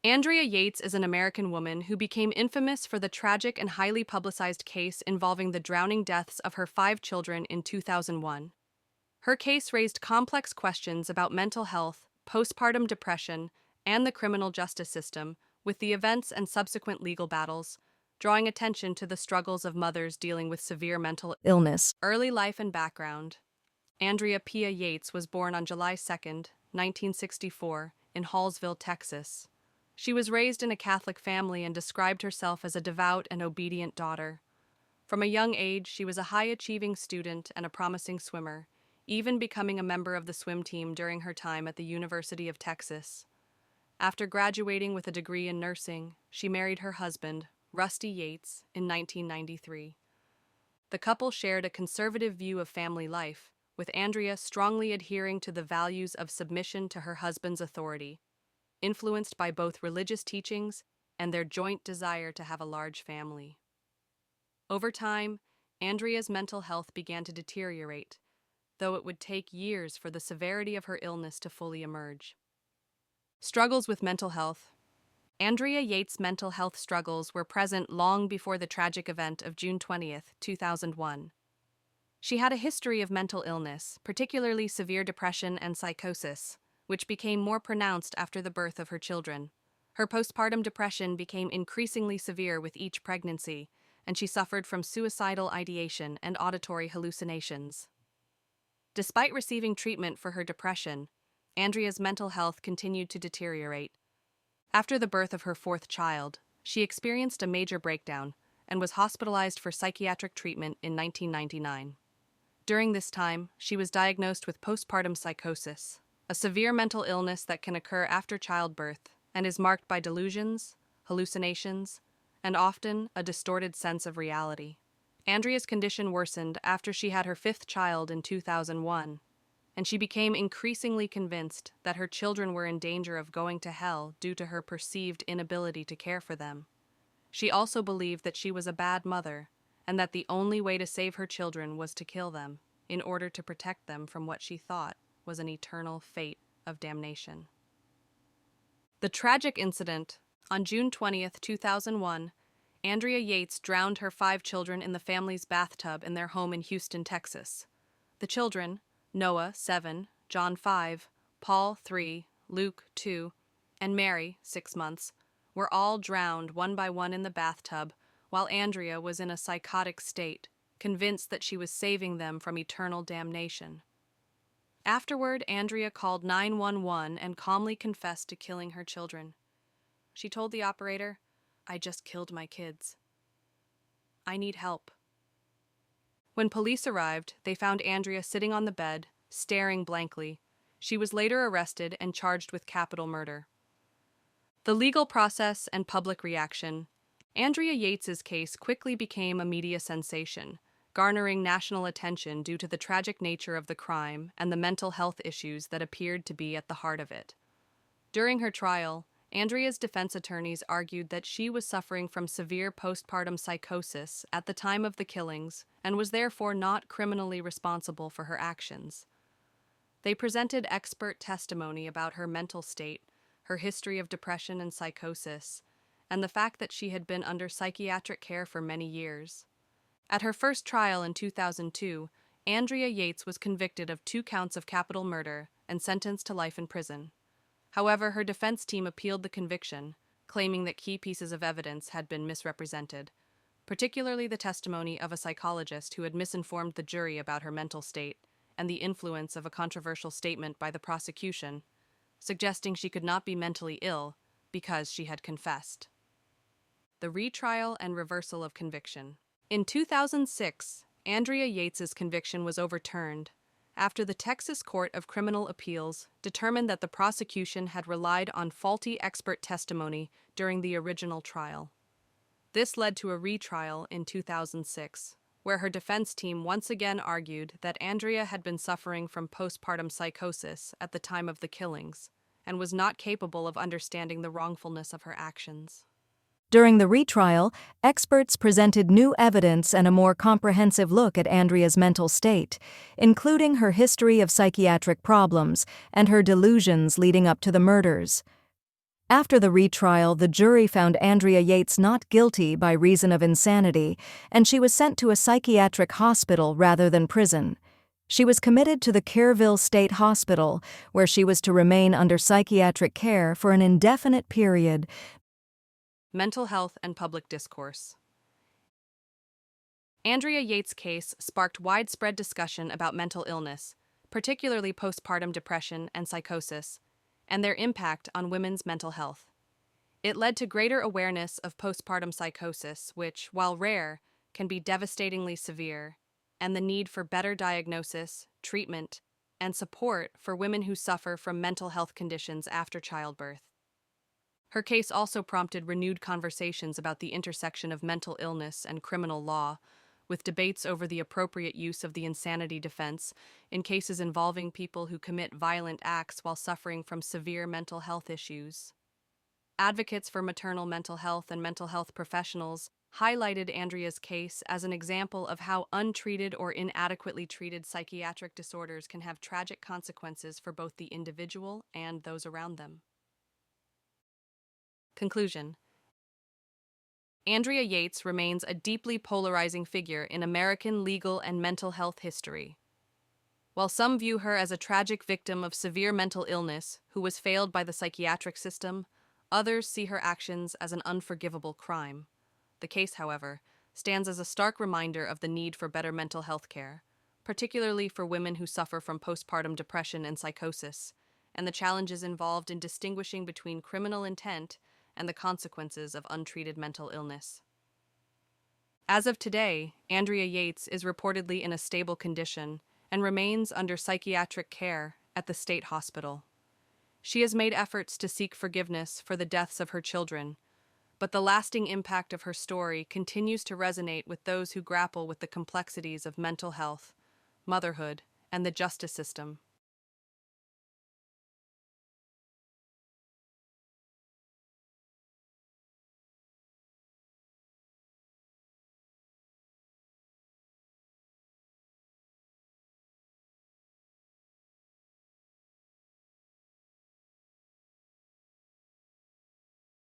Andrea Yates is an American woman who became infamous for the tragic and highly publicized case involving the drowning deaths of her 5 children in 2001. Her case raised complex questions about mental health, postpartum depression, and the criminal justice system, with the events and subsequent legal battles drawing attention to the struggles of mothers dealing with severe mental illness. Early life and background. Andrea Pia Yates was born on July 2, 1964, in Hallsville, Texas. She was raised in a Catholic family and described herself as a devout and obedient daughter. From a young age, she was a high-achieving student and a promising swimmer, even becoming a member of the swim team during her time at the University of Texas. After graduating with a degree in nursing, she married her husband, Rusty Yates, in 1993. The couple shared a conservative view of family life, with Andrea strongly adhering to the values of submission to her husband's authority, influenced by both religious teachings and their joint desire to have a large family. Over time, Andrea's mental health began to deteriorate, though it would take years for the severity of her illness to fully emerge. Struggles with mental health. Andrea Yates' mental health struggles were present long before the tragic event of June 20, 2001. She had a history of mental illness, particularly severe depression and psychosis, which became more pronounced after the birth of her children. Her postpartum depression became increasingly severe with each pregnancy, and she suffered from suicidal ideation and auditory hallucinations. Despite receiving treatment for her depression, Andrea's mental health continued to deteriorate. After the birth of her 4th child, she experienced a major breakdown and was hospitalized for psychiatric treatment in 1999. During this time, she was diagnosed with postpartum psychosis, a severe mental illness that can occur after childbirth and is marked by delusions, hallucinations, and often a distorted sense of reality. Andrea's condition worsened after she had her 5th child in 2001, and she became increasingly convinced that her children were in danger of going to hell due to her perceived inability to care for them. She also believed that she was a bad mother, and that the only way to save her children was to kill them, in order to protect them from what she thought was an eternal fate of damnation. The tragic incident. On June 20, 2001, Andrea Yates drowned her 5 children in the family's bathtub in their home in Houston, Texas. The children, Noah, 7, John, 5, Paul, 3, Luke, 2, and Mary, 6 months, were all drowned one by one in the bathtub, while Andrea was in a psychotic state, convinced that she was saving them from eternal damnation. Afterward, Andrea called 911 and calmly confessed to killing her children. She told the operator, "I just killed my kids. I need help." When police arrived, they found Andrea sitting on the bed, staring blankly. She was later arrested and charged with capital murder. The legal process and public reaction. Andrea Yates's case quickly became a media sensation, garnering national attention due to the tragic nature of the crime and the mental health issues that appeared to be at the heart of it. During her trial, Andrea's defense attorneys argued that she was suffering from severe postpartum psychosis at the time of the killings and was therefore not criminally responsible for her actions. They presented expert testimony about her mental state, her history of depression and psychosis, and the fact that she had been under psychiatric care for many years. At her first trial in 2002, Andrea Yates was convicted of 2 counts of capital murder and sentenced to life in prison. However, her defense team appealed the conviction, claiming that key pieces of evidence had been misrepresented, particularly the testimony of a psychologist who had misinformed the jury about her mental state and the influence of a controversial statement by the prosecution, suggesting she could not be mentally ill because she had confessed. The retrial and reversal of conviction. In 2006, Andrea Yates's conviction was overturned after the Texas Court of Criminal Appeals determined that the prosecution had relied on faulty expert testimony during the original trial. This led to a retrial in 2006, where her defense team once again argued that Andrea had been suffering from postpartum psychosis at the time of the killings and was not capable of understanding the wrongfulness of her actions. During the retrial, experts presented new evidence and a more comprehensive look at Andrea's mental state, including her history of psychiatric problems and her delusions leading up to the murders. After the retrial, the jury found Andrea Yates not guilty by reason of insanity, and she was sent to a psychiatric hospital rather than prison. She was committed to the Kerrville State Hospital, where she was to remain under psychiatric care for an indefinite period. Mental health and public discourse. Andrea Yates' case sparked widespread discussion about mental illness, particularly postpartum depression and psychosis, and their impact on women's mental health. It led to greater awareness of postpartum psychosis, which, while rare, can be devastatingly severe, and the need for better diagnosis, treatment, and support for women who suffer from mental health conditions after childbirth. Her case also prompted renewed conversations about the intersection of mental illness and criminal law, with debates over the appropriate use of the insanity defense in cases involving people who commit violent acts while suffering from severe mental health issues. Advocates for maternal mental health and mental health professionals highlighted Andrea's case as an example of how untreated or inadequately treated psychiatric disorders can have tragic consequences for both the individual and those around them. Conclusion. Andrea Yates remains a deeply polarizing figure in American legal and mental health history. While some view her as a tragic victim of severe mental illness who was failed by the psychiatric system, others see her actions as an unforgivable crime. The case, however, stands as a stark reminder of the need for better mental health care, particularly for women who suffer from postpartum depression and psychosis, and the challenges involved in distinguishing between criminal intent and the consequences of untreated mental illness. As of today, Andrea Yates is reportedly in a stable condition and remains under psychiatric care at the state hospital. She has made efforts to seek forgiveness for the deaths of her children, but the lasting impact of her story continues to resonate with those who grapple with the complexities of mental health, motherhood, and the justice system.